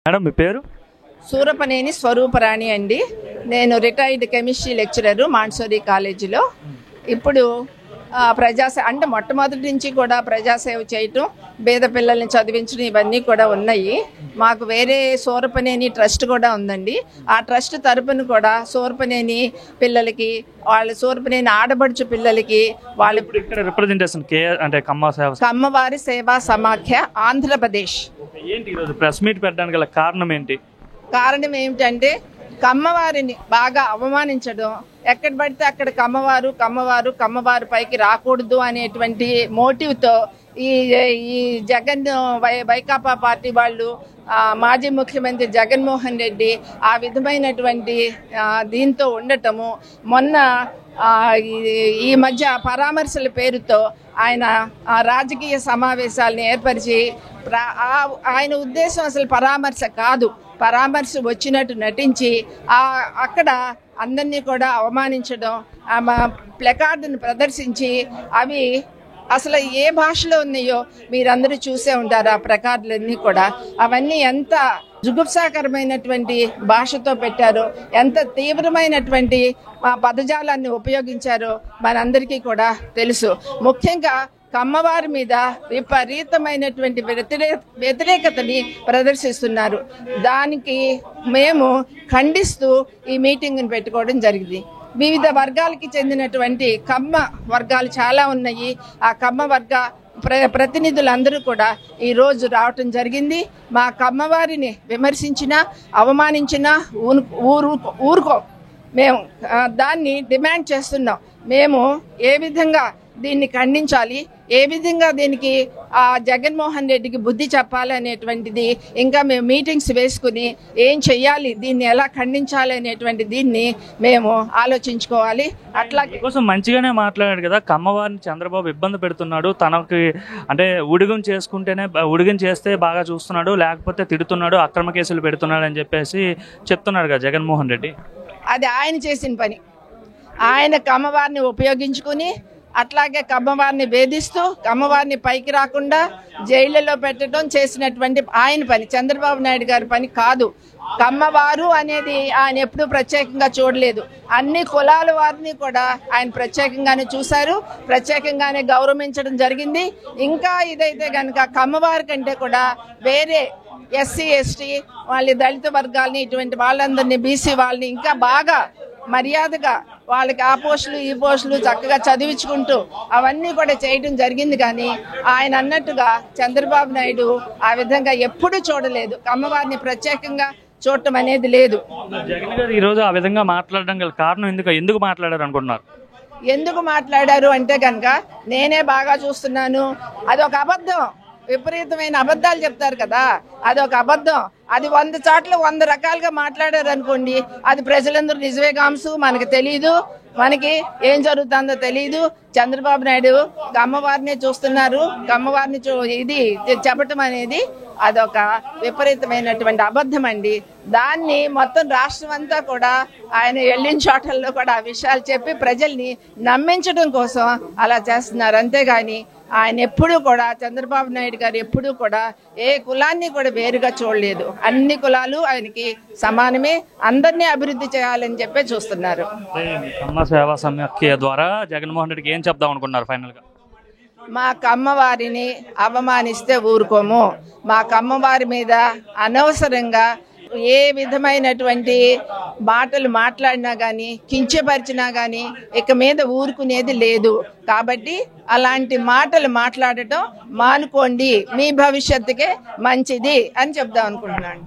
Madam మీ పేరు? సూరపనేని స్వరూపరాణి అండి. నేను రిటైర్డ్ కెమిస్ట్రీ లెక్చరర్ మాంట్సోరీ కాలేజీలో. ఇప్పుడు అంటే మొట్టమొదటి నుంచి కూడా ప్రజాసేవ చేయటం, పేద పిల్లల్ని చదివించడం ఇవన్నీ కూడా ఉన్నాయి. మాకు వేరే సూరపనేని ట్రస్ట్ కూడా ఉందండి. ఆ ట్రస్ట్ తరపున కూడా సూరపనేని పిల్లలకి, వాళ్ళ సూరపనేని ఆడబడుచు పిల్లలకి వాళ్ళు ఇక్కడ రిప్రజెంటేషన్ అంటే కమ్మవారి సేవా సమాఖ్య ఆంధ్రప్రదేశ్. ఏంటి ఈరోజు ప్రెస్ మీట్ పెట్టడానికి గల కారణం ఏంటి? కారణం ఏమిటంటే కమ్మవారిని బాగా అవమానించడం, ఎక్కడ పడితే అక్కడ కమ్మవారు పైకి రాకూడదు అనేటువంటి మోటివ్తో ఈ జగన్ వైకాపా పార్టీ వాళ్ళు, మాజీ ముఖ్యమంత్రి జగన్మోహన్ రెడ్డి ఆ విధమైనటువంటి దీంతో ఉండటము, మొన్న ఈ మధ్య పరామర్శల పేరుతో ఆయన రాజకీయ సమావేశాలను ఏర్పరిచి, ఆయన ఉద్దేశం అసలు పరామర్శ కాదు, పరామర్శ వచ్చినట్టు నటించి అక్కడ అందరినీ కూడా అవమానించడం, ప్లకార్డును ప్రదర్శించి అవి అసలు ఏ భాషలో ఉన్నాయో మీరందరూ చూసే ఉంటారు. ఆ ప్లకార్డులన్నీ కూడా అవన్నీ ఎంత జుగుప్సాకరమైనటువంటి భాషతో పెట్టారో, ఎంత తీవ్రమైనటువంటి పదజాలాన్ని ఉపయోగించారో మనందరికీ కూడా తెలుసు. ముఖ్యంగా కమ్మవారి మీద విపరీతమైనటువంటి వ్యతిరేకతని ప్రదర్శిస్తున్నారు. దానికి మేము ఖండిస్తూ ఈ మీటింగ్ని పెట్టుకోవడం జరిగింది. వివిధ వర్గాలకి చెందినటువంటి కమ్మ వర్గాలు చాలా ఉన్నాయి. ఆ కమ్మ వర్గ ప్రతినిధులందరూ కూడా ఈరోజు రావటం జరిగింది. మా కమ్మవారిని విమర్శించినా అవమానించినా ఊరుకో, మేము దాన్ని డిమాండ్ చేస్తున్నాం. మేము ఏ విధంగా దీన్ని ఖండించాలి, ఏ విధంగా దీనికి జగన్మోహన్ రెడ్డికి బుద్ధి చెప్పాలి అనేటువంటిది ఇంకా మేము మీటింగ్స్ వేసుకుని ఏం చెయ్యాలి, దీన్ని ఎలా ఖండించాలి అనేటువంటి దీన్ని మేము ఆలోచించుకోవాలి. అట్లాగే కోసం మంచిగానే మాట్లాడాడు కదా, కమ్మవారిని చంద్రబాబు ఇబ్బంది పెడుతున్నాడు, తనకి అంటే ఉడిగం చేస్తే బాగా చూస్తున్నాడు, లేకపోతే తిడుతున్నాడు, అక్రమ కేసులు పెడుతున్నాడు అని చెప్పేసి చెప్తున్నాడు కదా జగన్మోహన్ రెడ్డి. అది ఆయన చేసిన పని. ఆయన కమ్మవారిని ఉపయోగించుకుని అట్లాగే కమ్మవారిని వేధిస్తూ కమ్మవారిని పైకి రాకుండా జైళ్లలో పెట్టడం చేసినటువంటి ఆయన పని, చంద్రబాబు నాయుడు గారి పని కాదు. కమ్మవారు అనేది ఆయన ఎప్పుడూ ప్రత్యేకంగా చూడలేదు. అన్ని కులాల వారిని కూడా ఆయన ప్రత్యేకంగానే చూశారు, ప్రత్యేకంగానే గౌరవించడం జరిగింది. ఇంకా ఇదైతే కనుక కమ్మవారి కంటే కూడా వేరే ఎస్సీ ఎస్టీ వాళ్ళ దళిత వర్గాలని, ఇటువంటి వాళ్ళందరినీ, బీసీ వాళ్ళని ఇంకా బాగా మర్యాదగా వాళ్ళకి ఆ పోస్టులు ఈ పోస్టులు చక్కగా చదివించుకుంటూ అవన్నీ కూడా చేయడం జరిగింది. కానీ ఆయన అన్నట్టుగా చంద్రబాబు నాయుడు ఆ విధంగా ఎప్పుడూ చూడలేదు. అమ్మవారిని ప్రత్యేకంగా చూడటం అనేది లేదు. జగన్ గారు ఈరోజు ఆ విధంగా మాట్లాడడం గల కారణం ఎందుకు మాట్లాడారు అనుకుంటున్నారు? ఎందుకు మాట్లాడారు అంటే కనుక నేనే బాగా చూస్తున్నాను, అదొక అబద్ధం. విపరీతమైన అబద్ధాలు చెప్తారు కదా, అదొక అబద్ధం. అది 100 చోట్ల 100 రకాలుగా మాట్లాడారు అనుకోండి, అది ప్రజలందరూ నిజమే కాంసు, మనకి తెలీదు, మనకి ఏం జరుగుతుందో తెలీదు. చంద్రబాబు నాయుడు కమ్మవారిని చూస్తున్నారు, కమ్మవారిని ఇది చెప్పటం అనేది అదొక విపరీతమైనటువంటి అబద్ధం అండి. దాన్ని మొత్తం రాష్ట్రం అంతా కూడా ఆయన వెళ్ళిన చోటల్లో కూడా ఆ విషయాలు చెప్పి ప్రజల్ని నమ్మించడం కోసం అలా చేస్తున్నారు. అంతేగాని ఆయన ఎప్పుడూ కూడా, చంద్రబాబు నాయుడు గారు ఎప్పుడూ కూడా ఏ కులాన్ని కూడా వేరుగా చూడలేదు. అన్ని కులాలు ఆయనకి సమానమే, అందరినీ అభివృద్ధి చేయాలని చెప్పి చూస్తున్నారు. కమ్మ సేవా సమాఖ్య ద్వారా జగన్మోహన్ రెడ్డికి ఏం చెప్దాం అనుకున్నారు ఫైనల్ గా? మా కమ్మవారిని అవమానిస్తే ఊరుకోము. మా కమ్మవారి మీద అనవసరంగా ఏ విధమైనటువంటి మాటలు మాట్లాడినా కానీ, కించపరిచినా కానీ ఇక మీద ఊరుకునేది లేదు. కాబట్టి అలాంటి మాటలు మాట్లాడటం మానుకోండి, మీ భవిష్యత్తుకే మంచిది అని చెప్దాం అనుకుంటున్నాను.